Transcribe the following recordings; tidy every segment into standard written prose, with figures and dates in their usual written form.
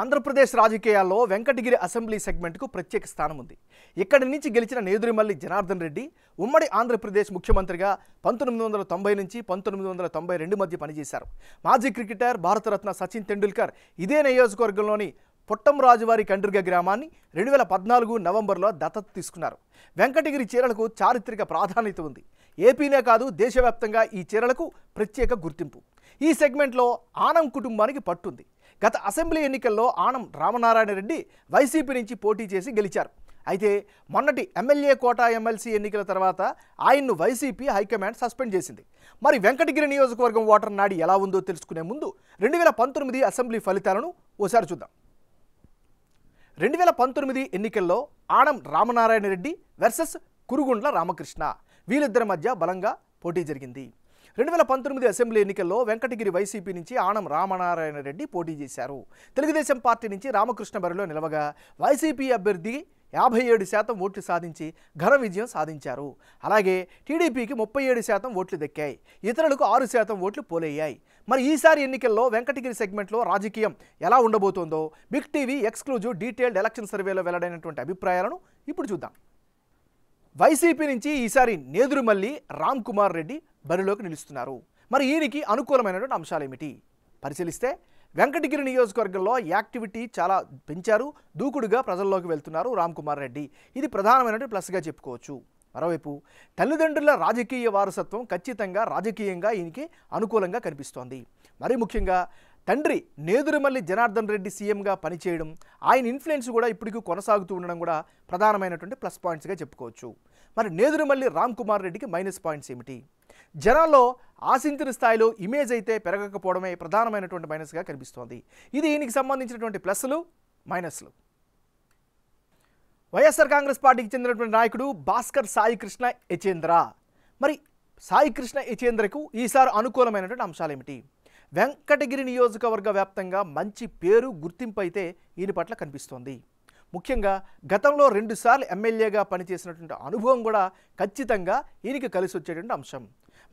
ఆంధ్రప్రదేశ్ రాజకీయాల్లో వెంకటగిరి అసెంబ్లీ సెగ్మెంట్కు ప్రత్యేక స్థానం ఉంది. ఇక్కడి నుంచి గెలిచిన నేదురుమల్లి జనార్దన్ రెడ్డి ఉమ్మడి ఆంధ్రప్రదేశ్ ముఖ్యమంత్రిగా 1990 నుంచి 1992 మధ్య పనిచేశారు. మాజీ క్రికెటర్ భారతరత్న సచిన్ తెండూల్కర్ ఇదే నియోజకవర్గంలోని పుట్టంరాజువారి కండ్రిగ గ్రామాన్ని 2014 నవంబర్లో దత్తత తీసుకున్నారు. వెంకటగిరి చీరలకు చారిత్రక ప్రాధాన్యత ఉంది. ఏపీనే కాదు దేశవ్యాప్తంగా ఈ చీరలకు ప్రత్యేక గుర్తింపు. ఈ సెగ్మెంట్లో ఆనం కుటుంబానికి పట్టుంది. గత అసెంబ్లీ ఎన్నికల్లో ఆనం రామనారాయణ రెడ్డి వైసీపీ నుంచి పోటీ చేసి గెలిచారు. అయితే మొన్నటి ఎమ్మెల్యే కోటా ఎమ్మెల్సీ ఎన్నికల తర్వాత ఆయన్ను వైసీపీ హైకమాండ్ సస్పెండ్ చేసింది. మరి వెంకటగిరి నియోజకవర్గం ఓటర్ నాడి ఎలా ఉందో తెలుసుకునే ముందు 2019 అసెంబ్లీ ఫలితాలను ఓసారి చూద్దాం. 2019 ఎన్నికల్లో ఆనం రామనారాయణ రెడ్డి వర్సెస్ కురుగుండ్ల రామకృష్ణ వీళ్ళిద్దరి మధ్య బలంగా పోటీ జరిగింది. 2019 అసెంబ్లీ ఎన్నికల్లో వెంకటగిరి వైసీపీ నుంచి ఆనం రామనారాయణ రెడ్డి పోటీ చేశారు. తెలుగుదేశం పార్టీ నుంచి రామకృష్ణ బరిలో నిలవగా వైసీపీ అభ్యర్థి 57% ఓట్లు సాధించి ఘన విజయం సాధించారు. అలాగే టీడీపీకి 37% ఓట్లు దక్కాయి. ఇతరులకు 6% ఓట్లు పోలయ్యాయి. మరి ఈసారి ఎన్నికల్లో వెంకటగిరి సెగ్మెంట్లో రాజకీయం ఎలా ఉండబోతోందో big TV exclusive detailed election సర్వేలో వెల్లడైనటువంటి అభిప్రాయాలను ఇప్పుడు చూద్దాం. వైసీపీ నుంచి ఈసారి నేదురుమల్లి రామ్ కుమార్ రెడ్డి బరిలోకి నిలుస్తున్నారు. మరి ఈయనకి అనుకూలమైనటువంటి అంశాలు ఏమిటి పరిశీలిస్తే, వెంకటగిరి నియోజకవర్గంలో యాక్టివిటీ చాలా పెంచారు. దూకుడుగా ప్రజల్లోకి వెళ్తున్నారు రామ్ కుమార్ రెడ్డి. ఇది ప్రధానమైనటువంటి ప్లస్గా చెప్పుకోవచ్చు. మరోవైపు తల్లిదండ్రుల రాజకీయ వారసత్వం ఖచ్చితంగా రాజకీయంగా ఈయనకి అనుకూలంగా కనిపిస్తోంది. మరీ ముఖ్యంగా తండ్రి నేదురుమల్లి జనార్దన్ రెడ్డి సీఎంగా పనిచేయడం, ఆయన ఇన్ఫ్లుయెన్స్ కూడా ఇప్పటికీ కొనసాగుతూ ఉండడం కూడా ప్రధానమైనటువంటి ప్లస్ పాయింట్స్గా చెప్పుకోవచ్చు. మరి నేదురుమల్లి రామ్ కుమార్ రెడ్డికి మైనస్ పాయింట్స్ ఏమిటి? జనాల్లో ఆశించిన స్థాయిలో ఇమేజ్ అయితే పెరగకపోవడమే ప్రధానమైనటువంటి మైనస్గా కనిపిస్తోంది. ఇది ఈయనకి సంబంధించినటువంటి ప్లస్లు మైనస్లు. వైఎస్ఆర్ కాంగ్రెస్ పార్టీకి చెందినటువంటి నాయకుడు భాస్కర్ సాయి కృష్ణ యచేంద్ర. మరి సాయి కృష్ణ యచేంద్రకు ఈసారి అనుకూలమైనటువంటి అంశాలు ఏమిటి? వెంకటగిరి నియోజకవర్గ వ్యాప్తంగా మంచి పేరు గుర్తింపు అయితే ఈయన పట్ల కనిపిస్తోంది. ముఖ్యంగా గతంలో 2 సార్లు ఎమ్మెల్యేగా పనిచేసినటువంటి అనుభవం కూడా ఖచ్చితంగా ఈయనకి కలిసి వచ్చేటువంటి అంశం.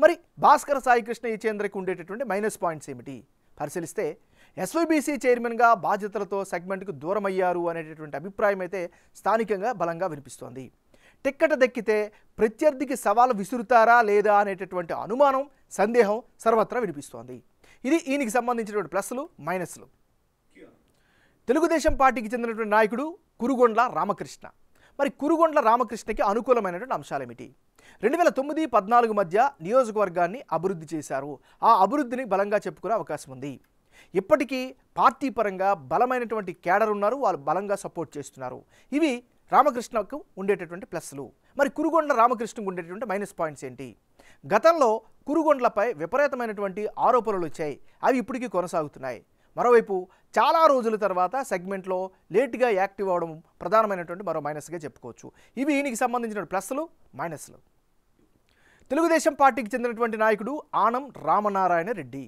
మరి భాస్కర్ సాయి కృష్ణ యచేంద్రకు ఉండేటటువంటి మైనస్ పాయింట్స్ ఏమిటి పరిశీలిస్తే, ఎస్వైబీసీ చైర్మన్గా బాధ్యతలతో సెగ్మెంట్కు దూరం అయ్యారు అనేటటువంటి అభిప్రాయం అయితే స్థానికంగా బలంగా వినిపిస్తోంది. టిక్కెట్ దక్కితే ప్రత్యర్థికి సవాలు విసురుతారా లేదా అనేటటువంటి అనుమానం, సందేహం సర్వత్రా వినిపిస్తోంది. ఇది ఈయనకి సంబంధించినటువంటి ప్లస్లు మైనస్లు. తెలుగుదేశం పార్టీకి చెందినటువంటి నాయకుడు కురుగుండ్ల రామకృష్ణ. మరి కురుగుండ్ల రామకృష్ణకి అనుకూలమైనటువంటి అంశాలు ఏమిటి? 2009-14 మధ్య నియోజకవర్గాన్ని అభివృద్ధి చేశారు. ఆ అభివృద్ధిని బలంగా చెప్పుకునే అవకాశం ఉంది. ఇప్పటికీ పార్టీ పరంగా బలమైనటువంటి క్యాడర్ ఉన్నారు, వాళ్ళు బలంగా సపోర్ట్ చేస్తున్నారు. ఇవి రామకృష్ణకు ఉండేటటువంటి ప్లస్లు. మరి కురుగుండ్ల రామకృష్ణకు ఉండేటటువంటి మైనస్ పాయింట్స్ ఏంటి? గతంలో కురుగుండ్లపై విపరీతమైనటువంటి ఆరోపణలు వచ్చాయి. అవి ఇప్పటికీ కొనసాగుతున్నాయి. మరోవైపు చాలా రోజుల తర్వాత సెగ్మెంట్లో లేట్గా యాక్టివ్ అవ్వడం ప్రధానమైనటువంటి మరో మైనస్గా చెప్పుకోవచ్చు. ఇవి ఈయనకి సంబంధించిన ప్లస్లు మైనస్లు. తెలుగుదేశం పార్టీకి చెందినటువంటి నాయకుడు ఆనం రామనారాయణ రెడ్డి.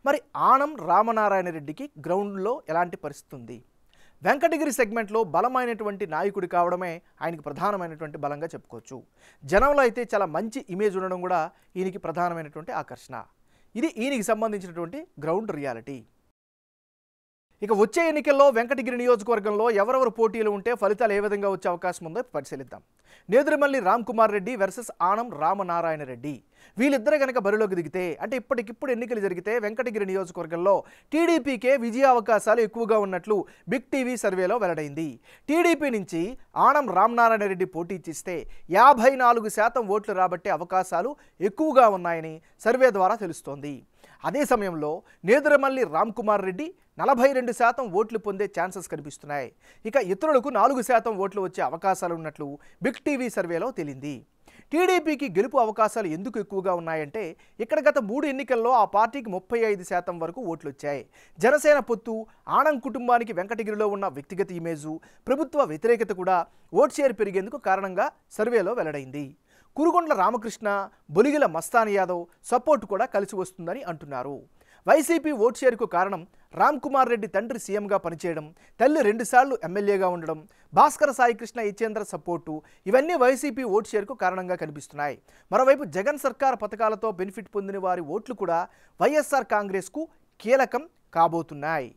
మరి ఆనం రామనారాయణ రెడ్డికి గ్రౌండ్లో ఎలాంటి పరిస్థితి ఉంది? వెంకటగిరి సెగ్మెంట్లో బలమైనటువంటి నాయకుడు కావడమే ఆయనకి ప్రధానమైనటువంటి బలంగా చెప్పుకోవచ్చు. జనంలో అయితే చాలా మంచి ఇమేజ్ ఉండడం కూడా ఈయనకి ప్రధానమైనటువంటి ఆకర్షణ. ఇది ఈయనకి సంబంధించినటువంటి గ్రౌండ్ రియాలిటీ. ఇక వచ్చే ఎన్నికల్లో వెంకటగిరి నియోజకవర్గంలో ఎవరెవరు పోటీలు ఉంటే ఫలితాలు ఏ విధంగా వచ్చే అవకాశం ఉందో పరిశీలిద్దాం. నేదురుమల్లి రామ్ కుమార్ రెడ్డి వర్సెస్ ఆనం రామనారాయణ రెడ్డి. వీళ్ళిద్దరే కనుక బరిలోకి దిగితే, అంటే ఇప్పటికిప్పుడు ఎన్నికలు జరిగితే వెంకటగిరి నియోజకవర్గంలో టీడీపీకే విజయ అవకాశాలు ఎక్కువగా ఉన్నట్లు బిగ్ టీవీ సర్వేలో వెల్లడైంది. టీడీపీ నుంచి ఆనం రామనారాయణ రెడ్డి పోటీ చేస్తే 54% ఓట్లు రాబట్టే అవకాశాలు ఎక్కువగా ఉన్నాయని సర్వే ద్వారా తెలుస్తోంది. అదే సమయంలో నేదురుమల్లి రామ్ కుమార్ రెడ్డి 42% ఓట్లు పొందే ఛాన్సెస్ కనిపిస్తున్నాయి. ఇక ఇతరులకు 4% ఓట్లు వచ్చే అవకాశాలు ఉన్నట్లు బిగ్ టీవీ సర్వేలో తేలింది. టీడీపీకి గెలుపు అవకాశాలు ఎందుకు ఎక్కువగా ఉన్నాయంటే, ఇక్కడ గత 3 ఎన్నికల్లో ఆ పార్టీకి 35% వరకు ఓట్లు వచ్చాయి. జనసేన పొత్తు, ఆనం కుటుంబానికి వెంకటగిరిలో ఉన్న వ్యక్తిగత ఇమేజు, ప్రభుత్వ వ్యతిరేకత కూడా ఓట్ షేర్ పెరిగేందుకు కారణంగా సర్వేలో వెల్లడైంది. కురుగుండ్ల రామకృష్ణ, బొలిగిల మస్తాన్ యాదవ్ సపోర్ట్ కూడా కలిసి వస్తుందని అంటున్నారు. వైసీపీ ఓట్ షేర్కు కారణం రామ్ కుమార్ రెడ్డి తండ్రి సీఎంగా పనిచేయడం, తల్లి 2 సార్లు ఎమ్మెల్యేగా ఉండడం, భాస్కర్ సాయి కృష్ణ యచేంద్ర సపోర్టు, ఇవన్నీ వైసీపీ ఓట్ షేర్కు కారణంగా కనిపిస్తున్నాయి. మరోవైపు జగన్ సర్కార్ పథకాలతో బెనిఫిట్ పొందిన వారి ఓట్లు కూడా వైఎస్ఆర్ కాంగ్రెస్కు కీలకం కాబోతున్నాయి.